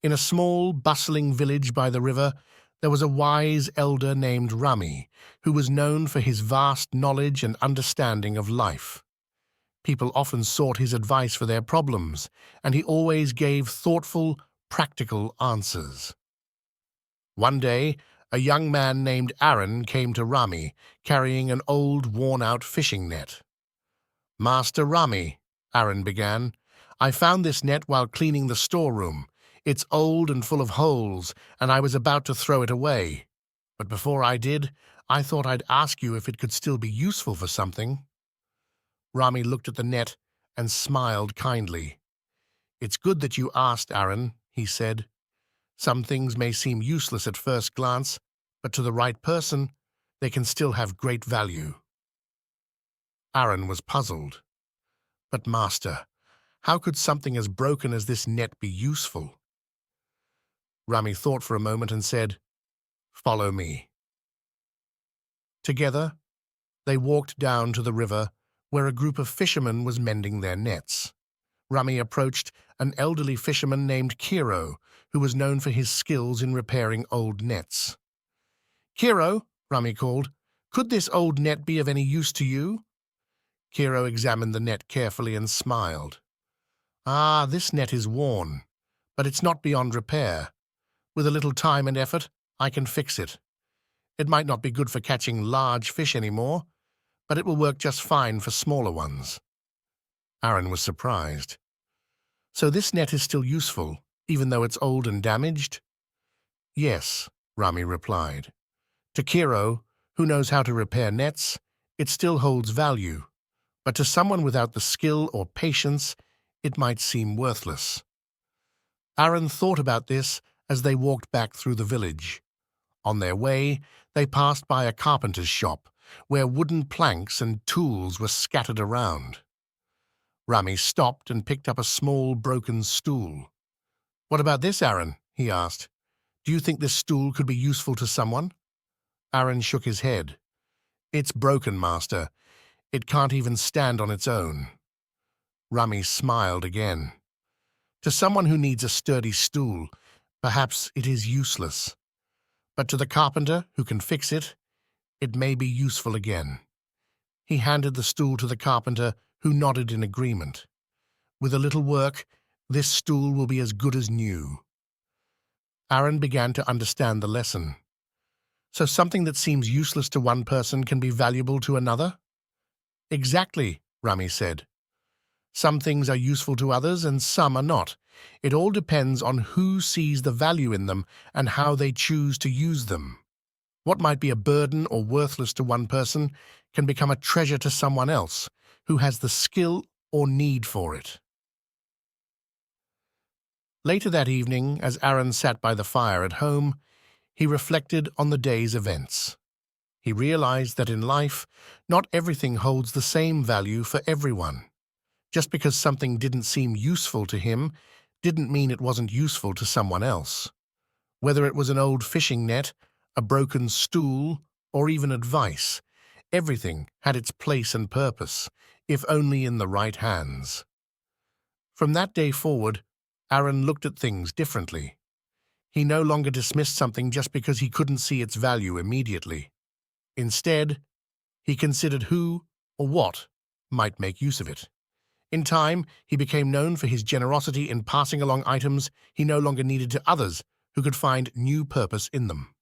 In a small, bustling village by the river, there was a wise elder named Rami, who was known for his vast knowledge and understanding of life. People often sought his advice for their problems, and he always gave thoughtful, practical answers. One day, a young man named Aaron came to Rami, carrying an old, worn-out fishing net. "Master Rami," Aaron began, "I found this net while cleaning the storeroom. It's old and full of holes, and I was about to throw it away. But before I did, I thought I'd ask you if it could still be useful for something." Rami looked at the net and smiled kindly. "It's good that you asked, Aaron," he said. "Some things may seem useless at first glance, but to the right person, they can still have great value." Aaron was puzzled. "But, Master, how could something as broken as this net be useful?" Rami thought for a moment and said, "Follow me." Together, they walked down to the river where a group of fishermen was mending their nets. Rami approached an elderly fisherman named Kiro, who was known for his skills in repairing old nets. "Kiro," Rami called, "could this old net be of any use to you?" Kiro examined the net carefully and smiled. "Ah, this net is worn, but it's not beyond repair. With a little time and effort, I can fix it. It might not be good for catching large fish anymore, but it will work just fine for smaller ones." Aaron was surprised. "So this net is still useful, even though it's old and damaged?" "Yes," Rami replied. "To Kiro, who knows how to repair nets, it still holds value, but to someone without the skill or patience, it might seem worthless." Aaron thought about this as they walked back through the village. On their way, they passed by a carpenter's shop, where wooden planks and tools were scattered around. Rami stopped and picked up a small, broken stool. "What about this, Aaron?" he asked. "Do you think this stool could be useful to someone?" Aaron shook his head. "It's broken, Master. It can't even stand on its own." Rami smiled again. "To someone who needs a sturdy stool, perhaps it is useless. But to the carpenter who can fix it, it may be useful again." He handed the stool to the carpenter, who nodded in agreement. "With a little work, this stool will be as good as new." Aaron began to understand the lesson. So something that seems useless to one person can be valuable to another? "Exactly," Rami said. "Some things are useful to others and some are not. It all depends on who sees the value in them and how they choose to use them. What might be a burden or worthless to one person can become a treasure to someone else who has the skill or need for it." Later that evening, as Aaron sat by the fire at home, he reflected on the day's events. He realized that in life, not everything holds the same value for everyone. Just because something didn't seem useful to him didn't mean it wasn't useful to someone else. Whether it was an old fishing net, a broken stool, or even advice, everything had its place and purpose, if only in the right hands. From that day forward, Aaron looked at things differently. He no longer dismissed something just because he couldn't see its value immediately. Instead, he considered who or what might make use of it. In time, he became known for his generosity in passing along items he no longer needed to others who could find new purpose in them.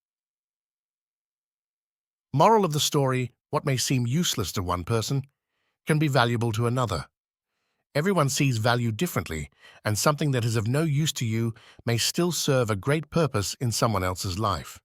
Moral of the story: what may seem useless to one person can be valuable to another. Everyone sees value differently, and something that is of no use to you may still serve a great purpose in someone else's life.